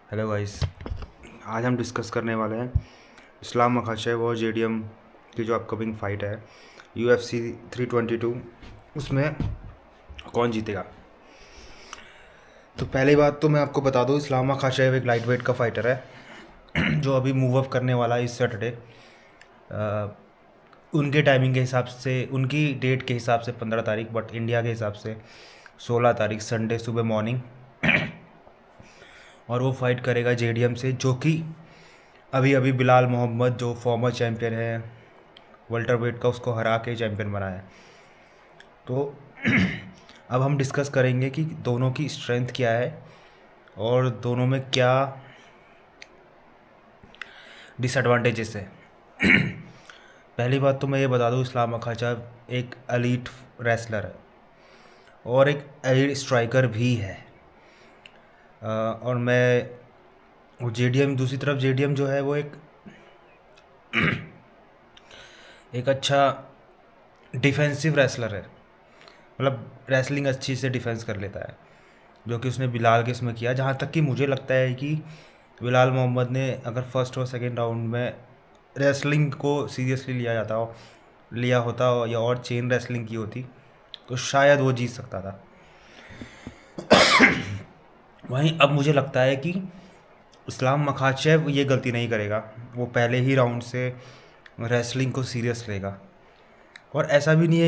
Hello guys, आज हम discuss करने वाले हैं इस्लाम मखाचेव और जेडीएम की जो अपकमिंग फ़ाइट है UFC 322। उसमें कौन जीतेगा। तो पहली बात तो मैं आपको बता दूं, इस्लाम मखाचेव एक लाइट वेट का फाइटर है जो अभी मूव अप करने वाला है इस सैटरडे। उनके टाइमिंग के हिसाब से, उनकी डेट के हिसाब से 15 तारीख, बट इंडिया के हिसाब से 16 तारीख संडे सुबह मॉर्निंग। और वो फाइट करेगा जेडीएम से, जो कि अभी अभी बिलाल मोहम्मद जो फॉर्मर चैम्पियन है वेल्टर वेट का, उसको हरा के चैम्पियन बना है। तो अब हम डिस्कस करेंगे कि दोनों की स्ट्रेंथ क्या है और दोनों में क्या डिसएडवांटेजेस है। पहली बात तो मैं ये बता दूँ, इस्लाम मखाचेव एक एलीट रेसलर है और एक एलीट स्ट्राइकर भी है। और मैं जेडीएम, दूसरी तरफ जेडीएम जो है वो एक अच्छा डिफेंसिव रेसलर है। मतलब रेसलिंग अच्छी से डिफेंस कर लेता है, जो कि उसने बिलाल के इसमें किया। जहाँ तक कि मुझे लगता है कि बिलाल मोहम्मद ने अगर फर्स्ट और सेकंड राउंड में रेसलिंग को सीरियसली लिया होता या और चेन रेसलिंग की होती तो शायद वो जीत सकता था। वहीं अब मुझे लगता है कि इस्लाम मखाचेव ये गलती नहीं करेगा, वो पहले ही राउंड से रेसलिंग को सीरियस लेगा। और ऐसा भी नहीं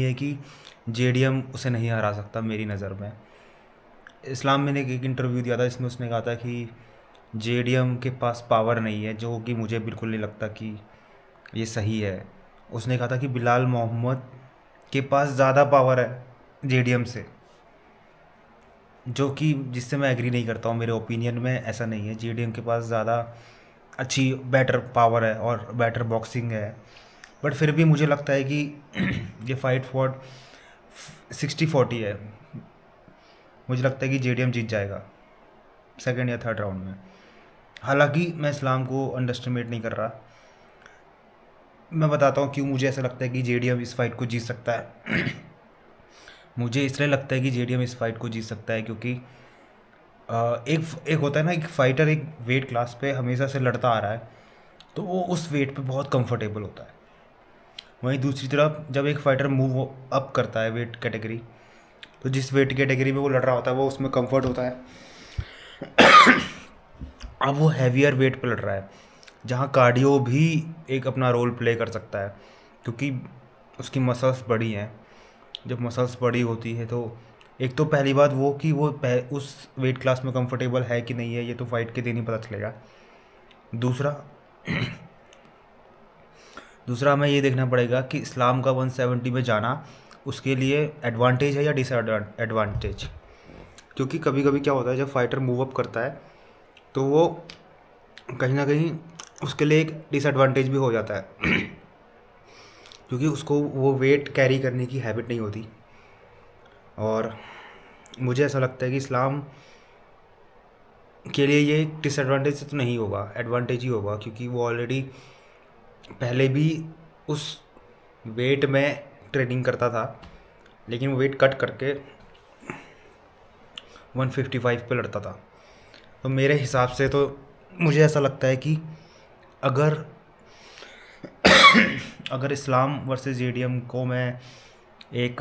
है कि जेडीएम उसे नहीं हरा सकता। मेरी नज़र में इस्लाम, मैंने एक इंटरव्यू दिया था, इसमें उसने कहा था कि जेडीएम के पास पावर नहीं है, जो कि मुझे बिल्कुल नहीं लगता कि ये सही है। उसने कहा था कि बिलाल मोहम्मद के पास ज़्यादा पावर है जेडीएम से, जो कि जिससे मैं एग्री नहीं करता हूँ। मेरे ओपिनियन में ऐसा नहीं है। जेडीएम के पास ज़्यादा अच्छी बेटर पावर है और बेटर बॉक्सिंग है, बट फिर भी मुझे लगता है कि ये फाइट फॉर 60-40 है। मुझे लगता है कि जेडीएम जीत जाएगा सेकंड या थर्ड राउंड में। हालांकि मैं इस्लाम को अंडरस्टिमेट नहीं कर रहा। मैं बताता हूँ क्यों मुझे ऐसा लगता है कि जेडीएम इस फाइट को जीत सकता है। मुझे इसलिए लगता है कि जेडीएम इस फाइट को जीत सकता है क्योंकि एक होता है ना, एक फाइटर एक वेट क्लास पे हमेशा से लड़ता आ रहा है, तो वो उस वेट पे बहुत कंफर्टेबल होता है। वहीं दूसरी तरफ जब एक फाइटर मूव अप करता है वेट कैटेगरी, तो जिस वेट कैटेगरी में वो लड़ रहा होता है वो उसमें कंफर्ट होता है। अब वो हैवियर वेट पे लड़ रहा है, जहाँ कार्डियो भी एक अपना रोल प्ले कर सकता है, क्योंकि उसकी मसल्स बड़ी हैं। जब मसल्स बड़ी होती है तो एक तो पहली बात वो कि वो उस वेट क्लास में कंफर्टेबल है कि नहीं है, ये तो फाइट के दिन ही पता चलेगा। दूसरा दूसरा हमें ये देखना पड़ेगा कि इस्लाम का 170 में जाना उसके लिए एडवांटेज है या डिसएडवांटेज। क्योंकि कभी कभी क्या होता है, जब फाइटर मूव अप करता है तो वो कहीं ना कहीं उसके लिए एक डिसएडवांटेज भी हो जाता है। क्योंकि उसको वो वेट कैरी करने की हैबिट नहीं होती। और मुझे ऐसा लगता है कि इस्लाम के लिए ये डिसएडवांटेज तो नहीं होगा, एडवांटेज ही होगा, क्योंकि वो ऑलरेडी पहले भी उस वेट में ट्रेनिंग करता था, लेकिन वो वेट कट करके 155 पे लड़ता था। तो मेरे हिसाब से तो मुझे ऐसा लगता है कि अगर अगर इस्लाम वर्सेस जेडीएम को मैं एक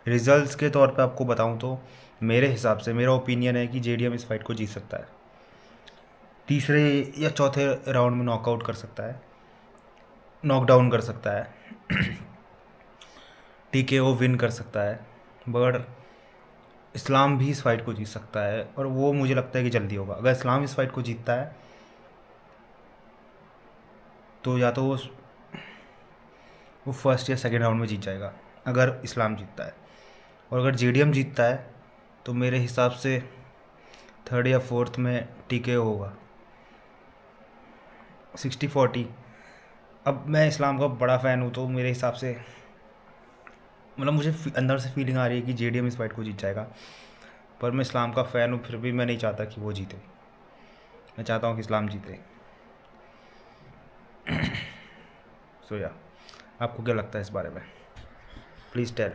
रिजल्ट्स के तौर पे आपको बताऊं, तो मेरे हिसाब से, मेरा ओपिनियन है कि जेडीएम इस फाइट को जीत सकता है। तीसरे या चौथे राउंड में नॉकआउट कर सकता है, नॉकडाउन कर सकता है, टीकेओ विन कर सकता है। बट इस्लाम भी इस फाइट को जीत सकता है, और वो मुझे लगता है कि जल्दी होगा। अगर इस्लाम इस फाइट को जीतता है तो या तो वो फर्स्ट या सेकेंड राउंड में जीत जाएगा, अगर इस्लाम जीतता है। और अगर जेडीएम जीतता है तो मेरे हिसाब से थर्ड या फोर्थ में टीकेओ होगा, 60-40। अब मैं इस्लाम का बड़ा फ़ैन हूँ, तो मेरे हिसाब से मतलब मुझे अंदर से फीलिंग आ रही है कि जेडीएम इस फाइट को जीत जाएगा। पर मैं इस्लाम का फ़ैन हूँ, फिर भी मैं नहीं चाहता कि वो जीते। मैं चाहता हूँ कि इस्लाम जीते। सो या आपको क्या लगता है इस बारे में? Please tell.